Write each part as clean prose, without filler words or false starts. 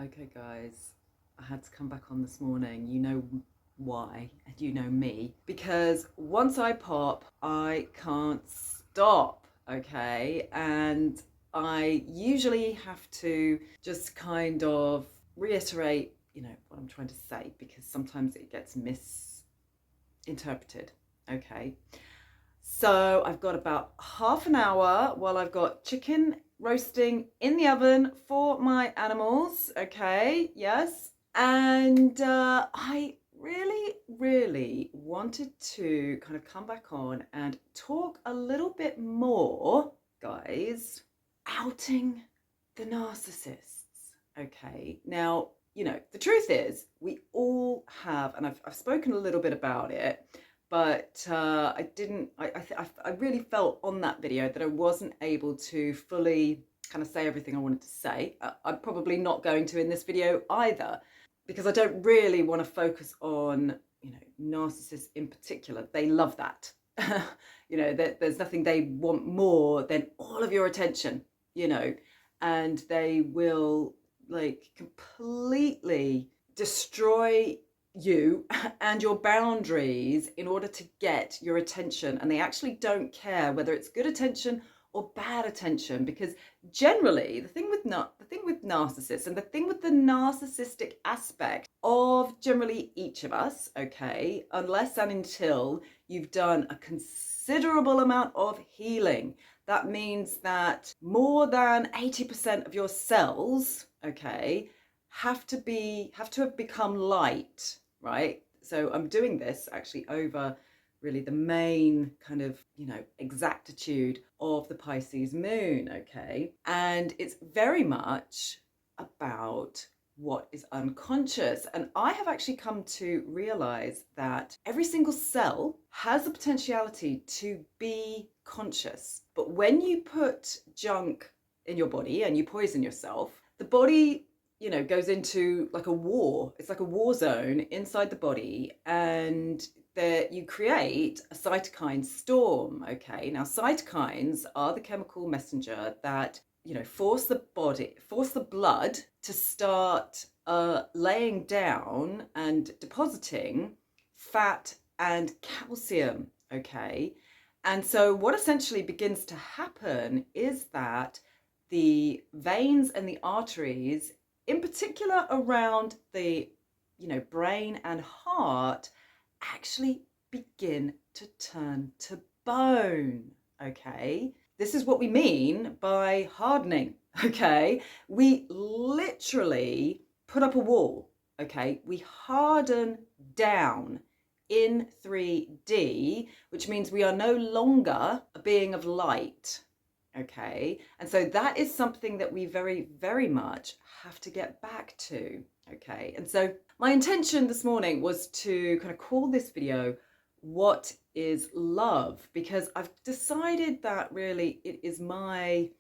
Okay, guys, I had to come back on this morning. You know why, and you know me. Because once I pop, I can't stop, okay? And I usually have to just kind of reiterate, what I'm trying to say, because sometimes it gets misinterpreted, okay? So I've got about half an hour while I've got chicken roasting in the oven for my animals. Okay, yes. And I really wanted to kind of come back on and talk a little bit more, guys, outing the narcissists. Okay, now, the truth is we all have, and I've spoken a little bit about it, but I really felt on that video that I wasn't able to fully kind of say everything I wanted to say. I'm probably not going to in this video either, because I don't really want to focus on, narcissists in particular. They love that. There's nothing they want more than all of your attention, and they will like completely destroy you and your boundaries in order to get your attention. And they actually don't care whether it's good attention or bad attention, because generally the thing with narcissists, and the thing with the narcissistic aspect of generally each of us, okay, unless and until you've done a considerable amount of healing, that means that more than 80% of your cells, okay, have to have become light, right? So I'm doing this actually over really the main kind of, exactitude of the Pisces moon, okay? And it's very much about what is unconscious. And I have actually come to realize that every single cell has the potentiality to be conscious. But when you put junk in your body and you poison yourself, the body goes into like a war. It's like a war zone inside the body, and there you create a cytokine storm. Okay, now cytokines are the chemical messenger that force the blood to start laying down and depositing fat and calcium. Okay, and so what essentially begins to happen is that the veins and the arteries, in particular around the brain and heart, actually begin to turn to bone. Okay, this is what we mean by hardening. Okay, we literally put up a wall. Okay, we harden down in 3D, which means we are no longer a being of light. Okay, and so that is something that we very much have to get back to. Okay, and so my intention this morning was to kind of call this video "What is Love?" because I've decided that really it is my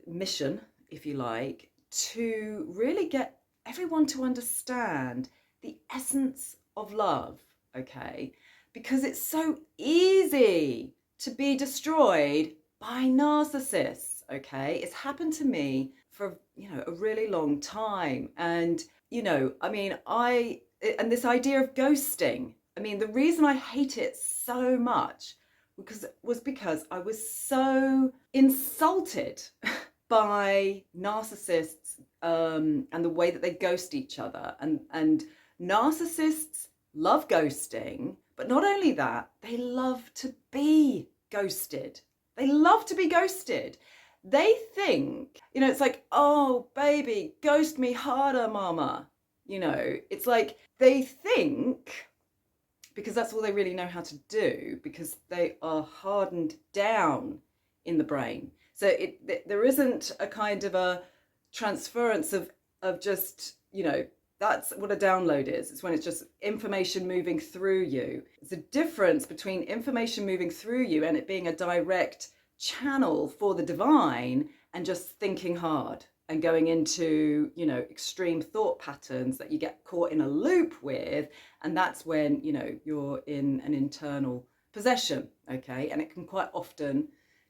mission, if you like, to really get everyone to understand the essence of love. Okay, because it's so easy to be destroyed by narcissists. Okay, it's happened to me for a really long time. And and this idea of ghosting, the reason I hate it so much was because I was so insulted by narcissists, and the way that they ghost each other. And narcissists love ghosting, but not only that, they love to be ghosted. They love to be ghosted. They think, it's like, oh, baby, ghost me harder, mama. It's like they think, because that's all they really know how to do, because they are hardened down in the brain. So there isn't a kind of a transference of just, that's what a download is. It's when it's just information moving through you. It's a difference between information moving through you and it being a direct channel for the divine, and just thinking hard and going into, extreme thought patterns that you get caught in a loop with. And that's when, you're in an internal possession. Okay. And it can quite often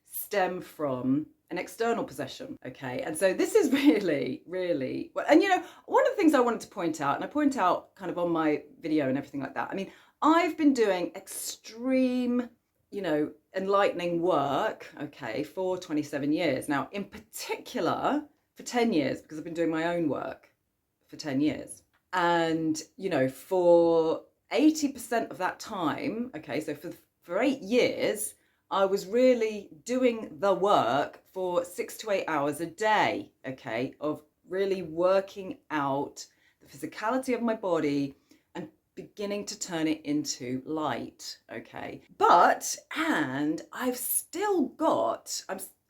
stem from an external possession, okay? And so this is really, really, and you know, one of the things I wanted to point out, and I point out kind of on my video and everything like that, I mean, I've been doing extreme, you know, enlightening work, okay, for 27 years. Now, in particular, for 10 years, because I've been doing my own work for 10 years. And, you know, for 80% of that time, okay, so for 8 years, I was really doing the work for 6 to 8 hours a day, okay, of really working out the physicality of my body and beginning to turn it into light, okay. And I've still got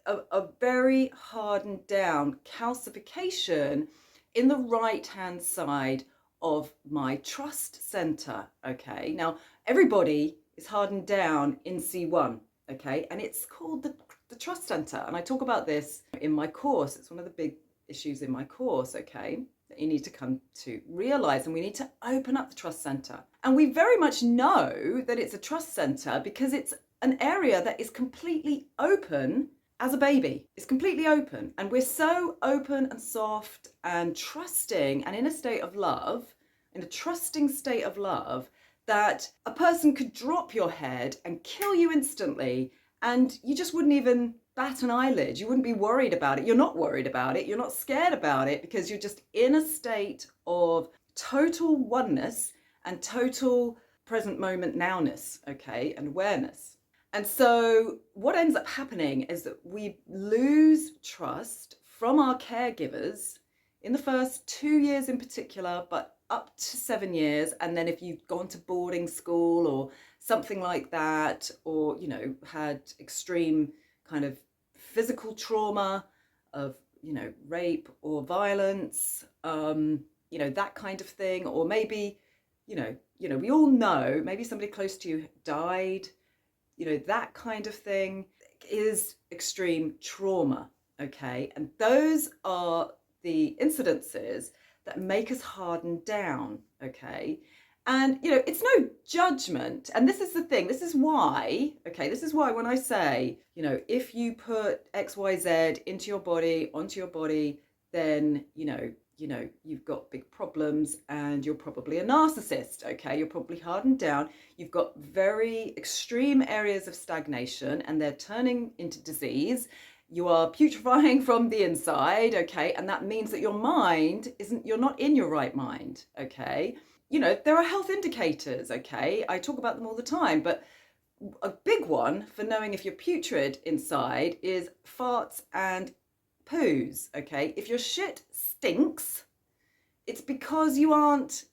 a very hardened down calcification in the right hand side of my trust center, okay. Now, everybody is hardened down in C1. Okay, and it's called the trust center, and I talk about this in my course. It's one of the big issues in my course, okay, that you need to come to realize, and we need to open up the trust center. And we very much know that it's a trust center because it's an area that is completely open as a baby. It's completely open, and we're so open and soft and trusting and in a state of love, in a trusting state of love, that a person could drop your head and kill you instantly, and you just wouldn't even bat an eyelid. You wouldn't be worried about it. You're not worried about it. You're not scared about it because you're just in a state of total oneness and total present moment nowness, okay, and awareness. And so what ends up happening is that we lose trust from our caregivers in the first 2 years in particular, but up to 7 years. And then if you've gone to boarding school or something like that, or, you know, had extreme kind of physical trauma of, you know, rape or violence, you know, that kind of thing, or maybe, you know, we all know maybe somebody close to you died, you know, that kind of thing is extreme trauma, okay? And those are the incidences that make us harden down, okay? And, you know, it's no judgment. And this is the thing, this is why, okay, this is why when I say, you know, if you put X, Y, Z into your body, onto your body, then, you know, you've got big problems and you're probably a narcissist, okay? You're probably hardened down. You've got very extreme areas of stagnation and they're turning into disease. You are putrefying from the inside, okay? And that means that your mind you're not in your right mind, okay? You know, there are health indicators, okay? I talk about them all the time, but a big one for knowing if you're putrid inside is farts and poos, okay? If your shit stinks, it's because you aren't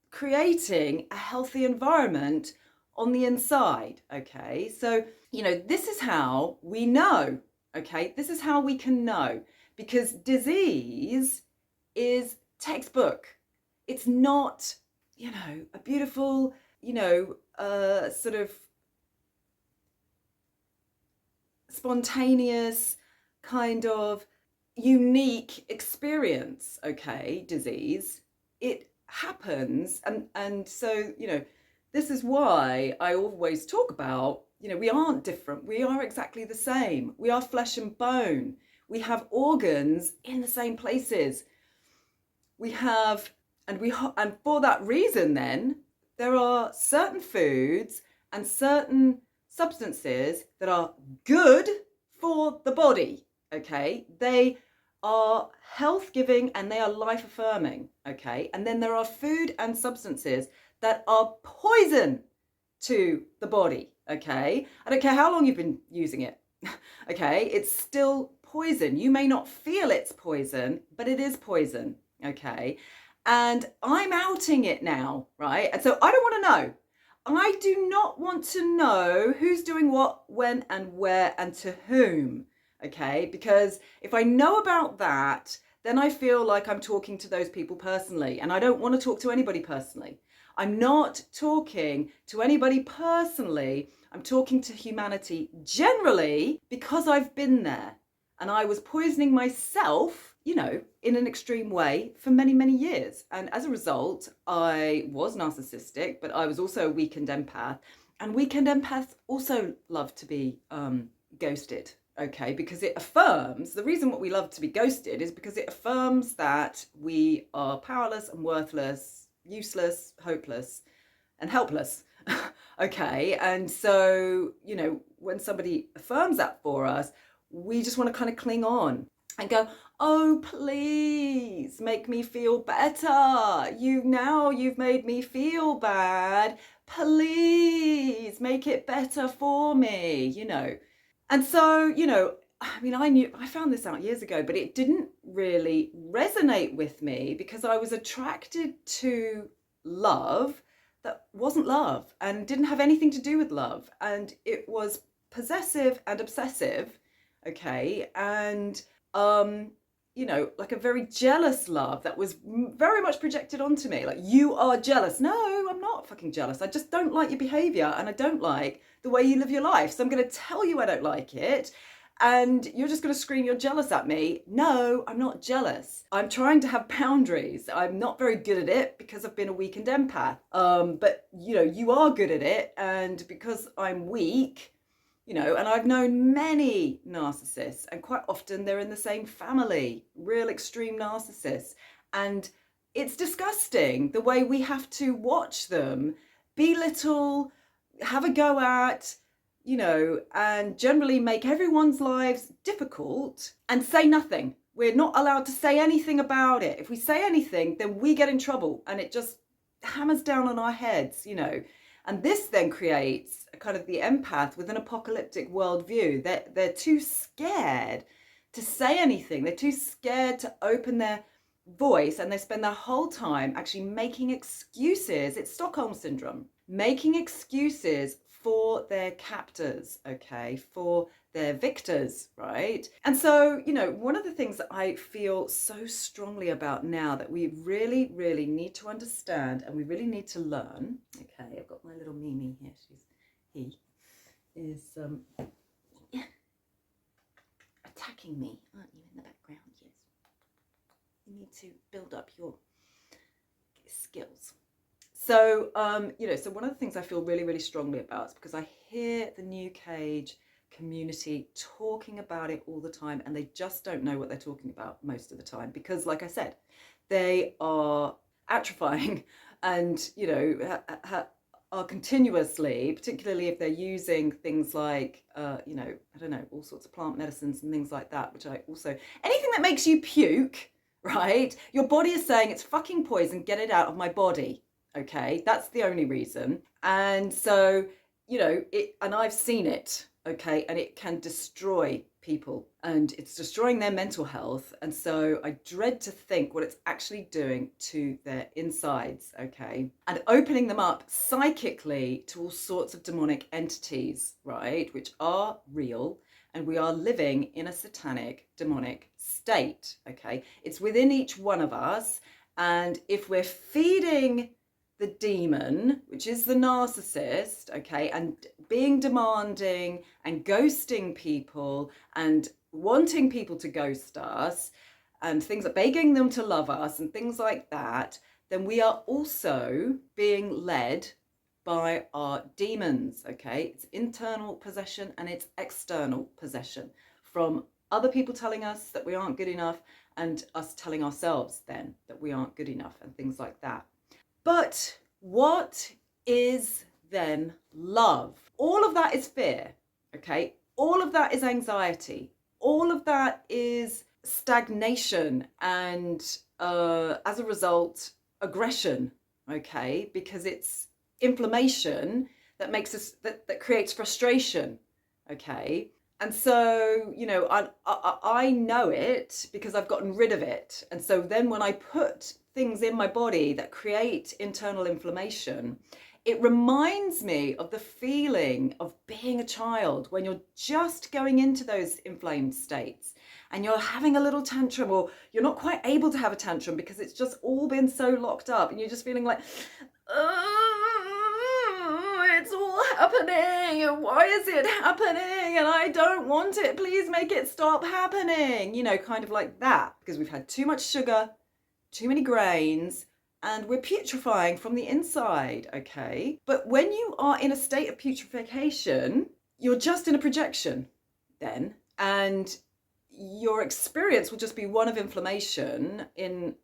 creating a healthy environment on the inside, okay? So, you know, this is how we know. Okay, this is how we can know, because disease is textbook. It's not, you know, a beautiful, you know, sort of spontaneous kind of unique experience, okay, disease. It happens, and so, you know, this is why I always talk about, you know, we aren't different. We are exactly the same. We are flesh and bone. We have organs in the same places. We have, and for that reason, then there are certain foods and certain substances that are good for the body. Okay, they are health giving and they are life affirming. Okay, and then there are food and substances that are poison to the body. Okay, I don't care how long you've been using it. Okay, it's still poison. You may not feel it's poison, but it is poison. Okay, and I'm outing it now, right? And so I don't want to know. I do not want to know who's doing what, when, and where, and to whom. Okay, because if I know about that, then I feel like I'm talking to those people personally, and I don't want to talk to anybody personally. I'm not talking to anybody personally. I'm talking to humanity generally because I've been there and I was poisoning myself, you know, in an extreme way for many, many years. And as a result, I was narcissistic, but I was also a weakened empath. And weakened empaths also love to be ghosted. okay, because it affirms, the reason what we love to be ghosted is because it affirms that we are powerless and worthless, useless, hopeless, and helpless. Okay, and so, you know, when somebody affirms that for us, we just want to kind of cling on and go, oh, please make me feel better. You've made me feel bad. Please make it better for me, you know. And so, you know, I mean, I found this out years ago, but it didn't really resonate with me because I was attracted to love that wasn't love and didn't have anything to do with love. And it was possessive and obsessive, okay? And, you know, like a very jealous love that was very much projected onto me. Like, you are jealous. No, I'm not fucking jealous. I just don't like your behavior and I don't like the way you live your life. So I'm going to tell you I don't like it. And you're just going to scream you're jealous at me. No, I'm not jealous. I'm trying to have boundaries. I'm not very good at it because I've been a weakened empath. But, you know, you are good at it. And because I'm weak, you know, and I've known many narcissists, and quite often they're in the same family, real extreme narcissists. And it's disgusting the way we have to watch them belittle, have a go at, you know, and generally make everyone's lives difficult and say nothing. We're not allowed to say anything about it. If we say anything, then we get in trouble and it just hammers down on our heads, you know. And this then creates a kind of the empath with an apocalyptic worldview. They're too scared to say anything. They're too scared to open their voice, and they spend their whole time actually making excuses. It's Stockholm syndrome, making excuses for their captors, okay, for their victors, right? And so, you know, one of the things that I feel so strongly about now that we really, really need to understand and we really need to learn, okay, I've got my little Mimi here, he is attacking me, aren't you, in the background? Yes. You need to build up your skills. So, you know, so one of the things I feel really, really strongly about is because I hear the New Cage community talking about it all the time, and they just don't know what they're talking about most of the time because, like I said, they are atrophying and, you know, are continuously, particularly if they're using things like, you know, I don't know, all sorts of plant medicines and things like that, which I also, anything that makes you puke, right? Your body is saying it's fucking poison, get it out of my body. Okay, that's the only reason. And so, you know, and I've seen it, okay, and it can destroy people and it's destroying their mental health. And so I dread to think what it's actually doing to their insides, okay, and opening them up psychically to all sorts of demonic entities, right, which are real. And we are living in a satanic, demonic state, okay? It's within each one of us. And if we're feeding the demon, which is the narcissist, okay, and being demanding and ghosting people and wanting people to ghost us and things like begging them to love us and things like that, then we are also being led by our demons, okay? It's internal possession and it's external possession from other people telling us that we aren't good enough and us telling ourselves then that we aren't good enough and things like that. But what is then love? All of that is fear, okay? All of that is anxiety. All of that is stagnation and as a result, aggression, okay? Because it's inflammation that makes us, that creates frustration, okay? And so, you know, I know it because I've gotten rid of it. And so then when I put things in my body that create internal inflammation, it reminds me of the feeling of being a child when you're just going into those inflamed states and you're having a little tantrum, or you're not quite able to have a tantrum because it's just all been so locked up and you're just feeling like, it's all happening and why is it happening and I don't want it, please make it stop happening, you know, kind of like that, because we've had too much sugar, too many grains, and we're putrefying from the inside, okay? But when you are in a state of putrefaction, you're just in a projection then, and your experience will just be one of inflammation in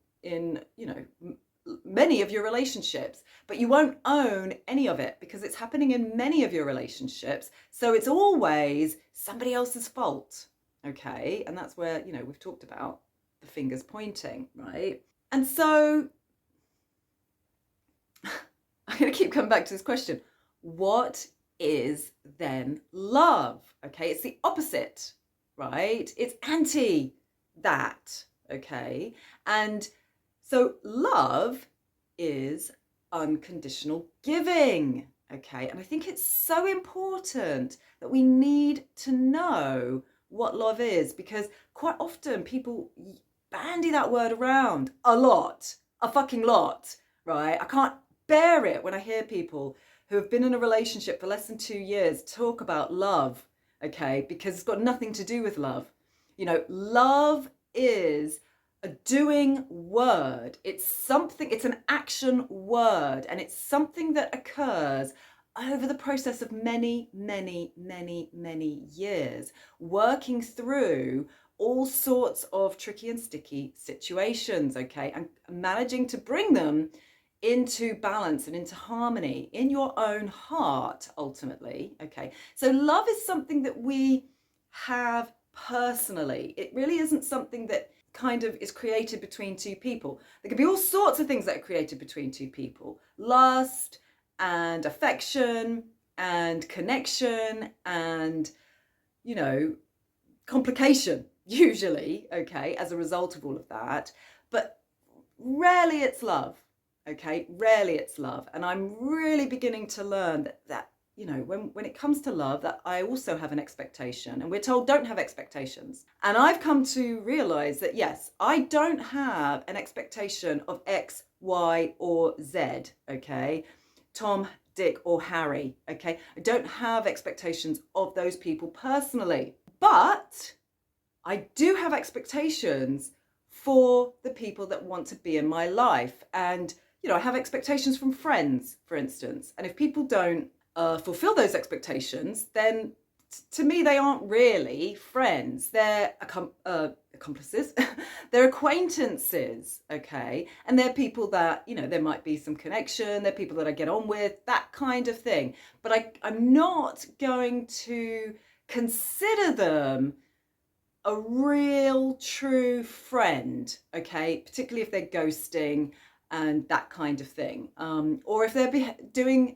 many of your relationships, but you won't own any of it because it's happening in many of your relationships. So it's always somebody else's fault. Okay. And that's where, we've talked about the fingers pointing, right? And so I'm going to keep coming back to this question. What is then love? Okay. It's the opposite, right? It's anti that. Okay. And so love is unconditional giving, okay? And I think it's so important that we need to know what love is, because quite often people bandy that word around a fucking lot, right? I can't bear it when I hear people who have been in a relationship for less than 2 years talk about love, okay? Because it's got nothing to do with love. Love is a doing word. It's an action word, and it's something that occurs over the process of many, many, many, many years, working through all sorts of tricky and sticky situations, okay, and managing to bring them into balance and into harmony in your own heart, ultimately, okay. So love is something that we have personally. It really isn't something that kind of is created between two people. There can be all sorts of things that are created between two people. Lust and affection and connection and, complication, usually, okay, as a result of all of that. But rarely it's love, okay? Rarely it's love. And I'm really beginning to learn that when it comes to love, that I also have an expectation, and we're told don't have expectations. And I've come to realize that, yes, I don't have an expectation of X, Y, or Z, okay? Tom, Dick, or Harry, okay? I don't have expectations of those people personally, but I do have expectations for the people that want to be in my life. And, I have expectations from friends, for instance. And if people don't fulfill those expectations, then to me they aren't really friends. They're accomplices. They're acquaintances, okay? And they're people that, there might be some connection. They're people that I get on with, that kind of thing. But I'm not going to consider them a real true friend, okay? Particularly if they're ghosting and that kind of thing, or if they're being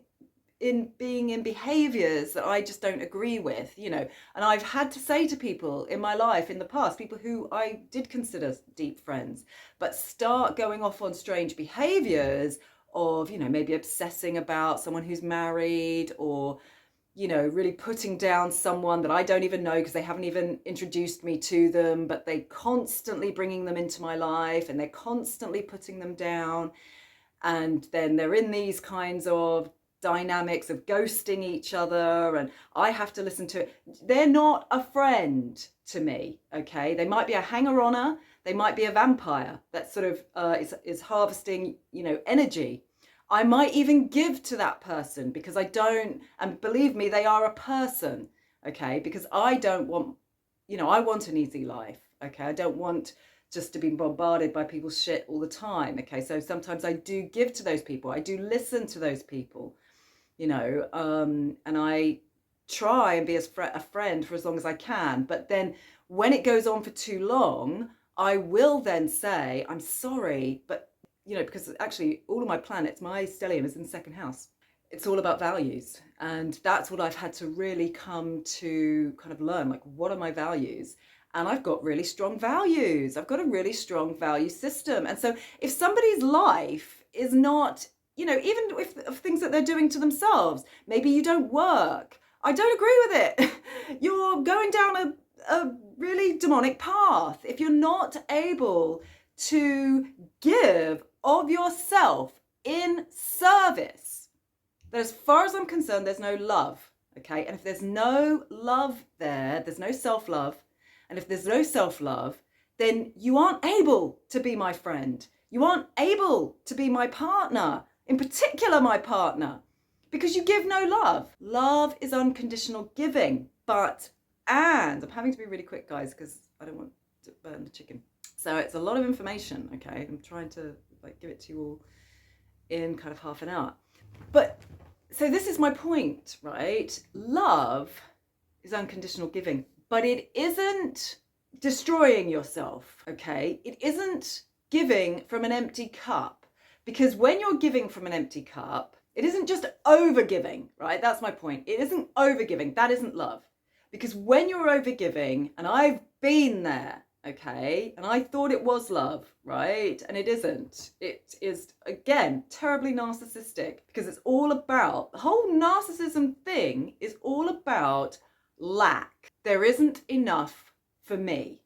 in behaviors that I just don't agree with, and I've had to say to people in my life in the past, people who I did consider deep friends, but start going off on strange behaviors of, maybe obsessing about someone who's married, or, really putting down someone that I don't even know because they haven't even introduced me to them, but they constantly bringing them into my life and they're constantly putting them down. And then they're in these kinds of dynamics of ghosting each other, and I have to listen to it. They're not a friend to me, okay? They might be a hanger-oner, they might be a vampire that sort of is harvesting, energy. I might even give to that person because I don't, and believe me, they are a person, okay? Because I don't want, I want an easy life, okay? I don't want just to be bombarded by people's shit all the time, okay? So sometimes I do give to those people. I do listen to those people, and I try and be a friend for as long as I can. But then when it goes on for too long, I will then say, I'm sorry, but, because actually all of my planets, my stellium is in the second house. It's all about values. And that's what I've had to really come to kind of learn, like, what are my values? And I've got really strong values. I've got a really strong value system. And so if somebody's life is not, even of things that they're doing to themselves, maybe you don't work, I don't agree with it. You're going down a really demonic path. If you're not able to give of yourself in service, then as far as I'm concerned, there's no love, okay? And if there's no love there, there's no self-love. And if there's no self-love, then you aren't able to be my friend. You aren't able to be my partner, in particular my partner, because you give no love. Love is unconditional giving, but And I'm having to be really quick, guys, because I don't want to burn the chicken. So it's a lot of information, okay? I'm trying to like give it to you all in kind of half an hour. But so this is my point, right? Love is unconditional giving, but it isn't destroying yourself, okay? It isn't giving from an empty cup, because when you're giving from an empty cup, it isn't just over giving, right? That's my point. It isn't over giving. That isn't love. Because when you're over giving, and I've been there, okay, and I thought it was love, right? And it isn't. It is, again, terribly narcissistic, because it's all about, the whole narcissism thing is all about lack. There isn't enough for me,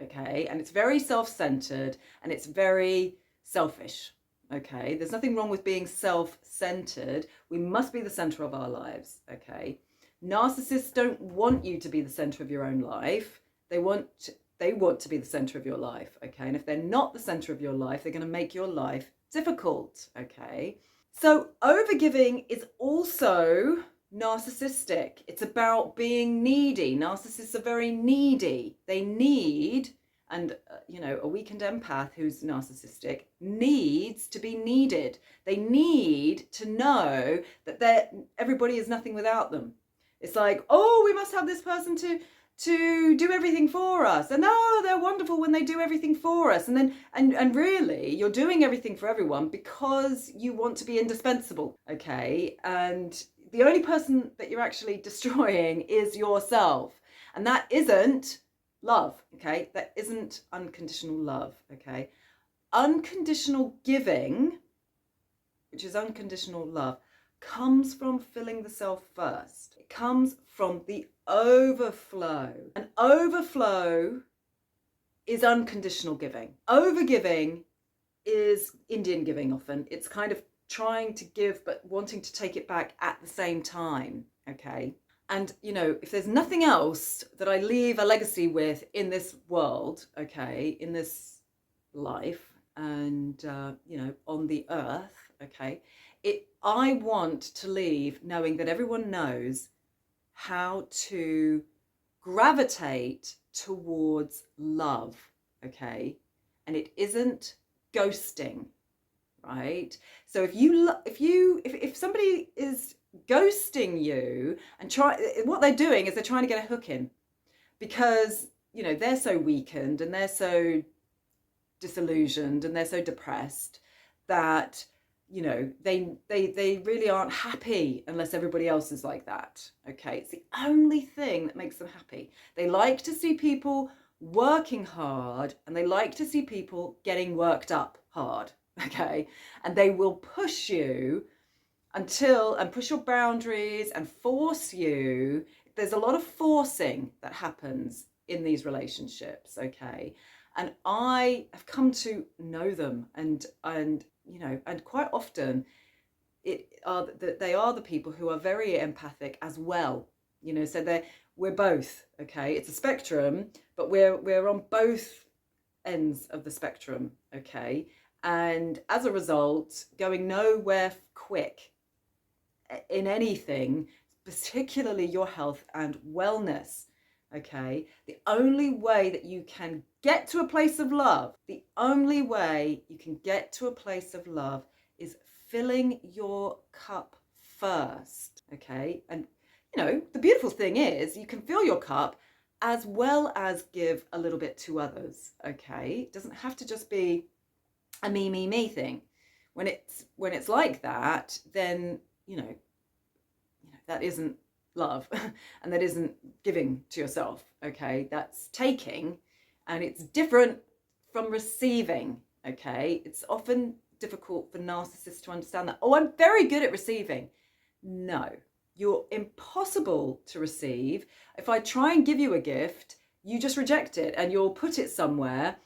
okay? And it's very self-centered and it's very selfish, okay? There's nothing wrong with being self-centered. We must be the center of our lives, okay? Narcissists don't want you to be the center of your own life. They want to be the center of your life, okay? And if they're not the center of your life, they're going to make your life difficult, okay? So overgiving is also narcissistic. It's about being needy. Narcissists are very needy. They need, and a weakened empath who's narcissistic needs to be needed. They need to know that everybody is nothing without them. It's like, oh, we must have this person to do everything for us, and oh, they're wonderful when they do everything for us, and then and really you're doing everything for everyone because you want to be indispensable, okay? And the only person that you're actually destroying is yourself, and that isn't love, okay? That isn't unconditional love, okay? Unconditional giving, which is unconditional love, comes from filling the self first. It comes from the overflow. And overflow is unconditional giving. Overgiving is Indian giving often. It's kind of trying to give but wanting to take it back at the same time, okay? And, if there's nothing else that I leave a legacy with in this world, okay, in this life and, on the earth, okay, I want to leave knowing that everyone knows how to gravitate towards love, okay? And it isn't ghosting, right? So if somebody is ghosting you and what they're doing is they're trying to get a hook in, because they're so weakened and they're so disillusioned and they're so depressed that they really aren't happy unless everybody else is like that, okay? It's the only thing that makes them happy. They like to see people working hard, and they like to see people getting worked up hard, okay? And they will push you and push your boundaries and force you. There's a lot of forcing that happens in these relationships, okay? And I have come to know them, and quite often they are the people who are very empathic as well. So we're both, okay? It's a spectrum, but we're on both ends of the spectrum, okay? And as a result, going nowhere quick in anything, particularly your health and wellness, okay? The only way that you can get to a place of love, is filling your cup first, okay? And, the beautiful thing is you can fill your cup as well as give a little bit to others, okay? It doesn't have to just be a me thing. When it's like that, then, that isn't love and that isn't giving to yourself, okay? That's taking, and it's different from receiving, okay? It's often difficult for narcissists to understand that. Oh, I'm very good at receiving. No, you're impossible to receive. If I try and give you a gift, you just reject it, and you'll put it somewhere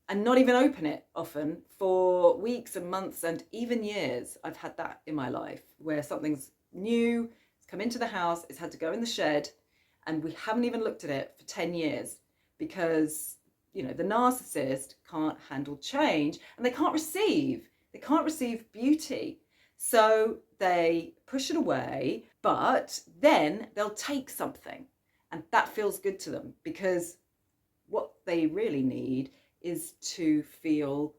and not even open it often for weeks and months and even years. I've had that in my life, where something's new, it's come into the house, it's had to go in the shed, and we haven't even looked at it for 10 years because, the narcissist can't handle change, and they can't receive beauty. So they push it away, but then they'll take something, And that feels good to them, because what they really need is to feel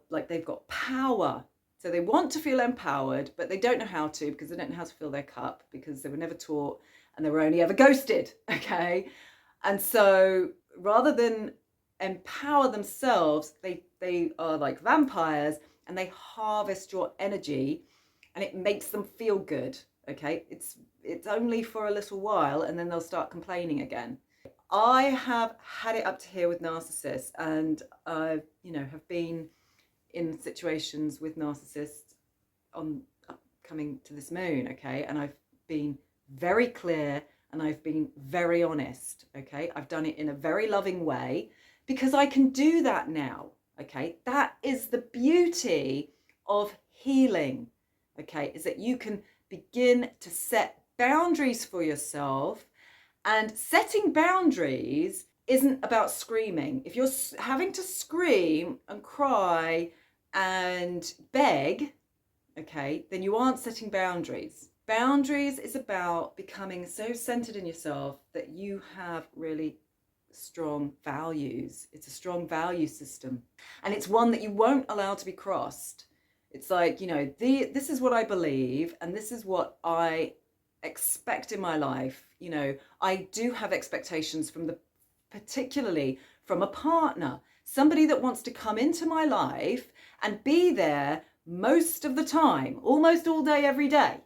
like they've got power. So they want to feel empowered, but they don't know how to, because they don't know how to fill their cup, because they were never taught and they were only ever ghosted. Okay. And so rather than empower themselves, they are like vampires, and they harvest your energy, and it makes them feel good. Okay. It's only for a little while, and then they'll start complaining again. I have had it up to here with narcissists, and I, have been in situations with narcissists on coming to this moon, okay? And I've been very clear, and I've been very honest, okay? I've done it in a very loving way, because I can do that now, okay? That is the beauty of healing, okay? Is that you can begin to set boundaries for yourself. And setting boundaries isn't about screaming. If you're having to scream and cry and beg, okay, then you aren't setting boundaries. Boundaries is about becoming so centered in yourself that you have really strong values. It's a strong value system, and it's one that you won't allow to be crossed. It's like, this is what I believe, and this is what I expect in my life. I do have expectations particularly from a partner, somebody that wants to come into my life and be there most of the time, almost all day, every day.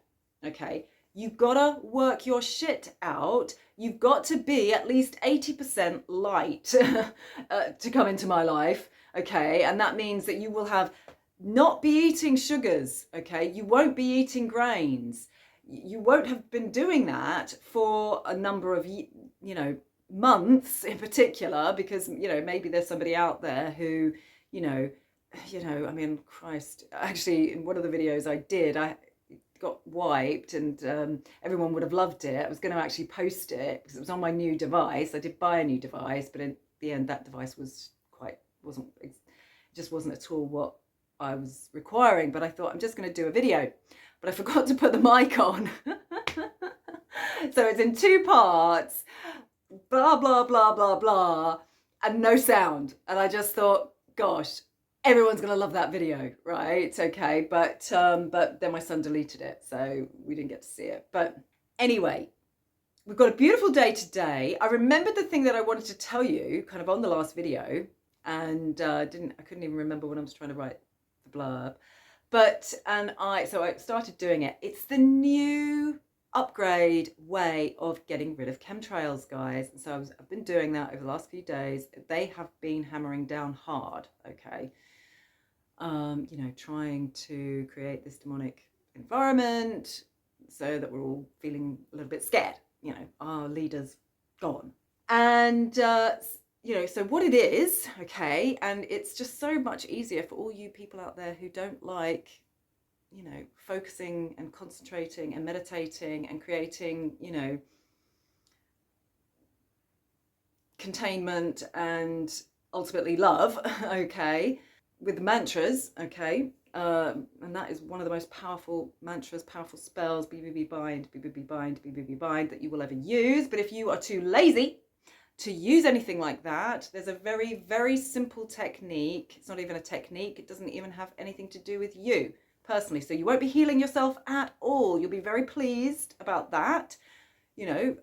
Okay. You've got to work your shit out. You've got to be at least 80% light to come into my life. Okay. And that means that you will not be eating sugars. Okay. You won't be eating grains. You won't have been doing that for a number of, months in particular, because, maybe there's somebody out there who, I mean, Christ, actually, in one of the videos I did, I got wiped, and everyone would have loved it. I was going to actually post it because it was on my new device. I did buy a new device, but in the end, that device just wasn't at all what I was requiring. But I thought, I'm just going to do a video. But I forgot to put the mic on. So it's in 2 parts, blah, blah, blah, blah, blah, and no sound. And I just thought, gosh, everyone's going to love that video, right? Okay. But then my son deleted it, so we didn't get to see it. But anyway, we've got a beautiful day today. I remembered the thing that I wanted to tell you kind of on the last video, and I couldn't even remember when I was trying to write the blurb. So I started doing it. It's the new upgrade way of getting rid of chemtrails, guys. And so I've been doing that over the last few days. They have been hammering down hard, okay? Trying to create this demonic environment so that we're all feeling a little bit scared. Our leader's gone. And so what it is, okay, and it's just so much easier for all you people out there who don't like, focusing and concentrating and meditating and creating, containment and ultimately love, okay, with the mantras, okay, and that is one of the most powerful mantras, powerful spells, BBB bind, BBB bind, BBB bind, that you will ever use. But if you are too lazy to use anything like that, there's a very, very simple technique. It's not even a technique. It doesn't even have anything to do with you personally. So you won't be healing yourself at all. You'll be very pleased about that. No,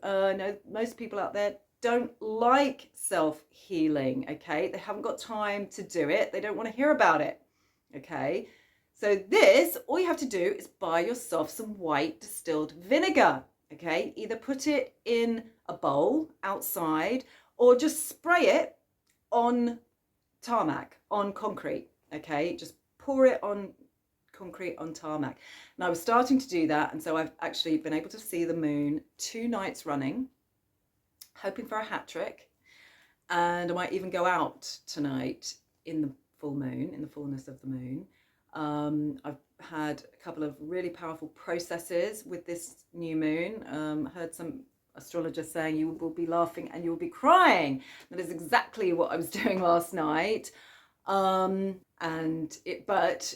most people out there don't like self-healing, okay? They haven't got time to do it. They don't want to hear about it, okay? So all you have to do is buy yourself some white distilled vinegar, okay? Either put it in a bowl outside, or just spray it on tarmac, on concrete, okay? Just pour it on concrete, on tarmac. And I was starting to do that, and so I've actually been able to see the moon 2 nights running, hoping for a hat trick. And I might even go out tonight in the full moon, in the fullness of the moon. I've had a couple of really powerful processes with this new moon. Heard some astrologers saying you will be laughing and you will be crying. That is exactly what I was doing last night. But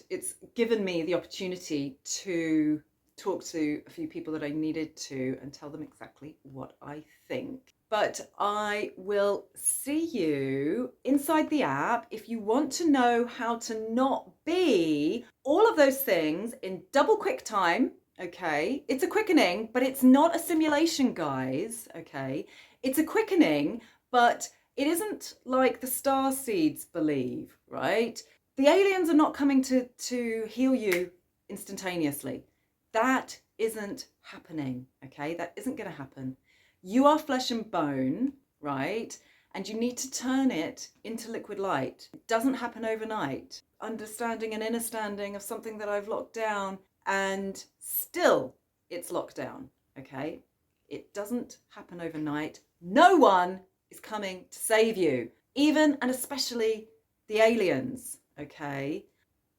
it's given me the opportunity to talk to a few people that I needed to, and tell them exactly what I think. But I will see you inside the app if you want to know how to not be all of those things in double quick time. Okay, it's a quickening, but it's not a simulation, guys. Okay, it's a quickening, but it isn't like the star seeds believe, right? The aliens are not coming to heal you instantaneously. That isn't happening, okay? That isn't going to happen. You are flesh and bone, right? And you need to turn it into liquid light. It doesn't happen overnight. Understanding an inner standing of something that I've locked down, and still it's locked down, okay? It doesn't happen overnight. No one is coming to save you, even and especially the aliens, okay?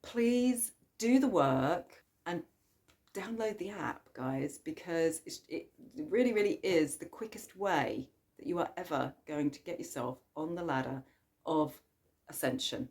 Please do the work and download the app, guys, because it really, really is the quickest way that you are ever going to get yourself on the ladder of ascension.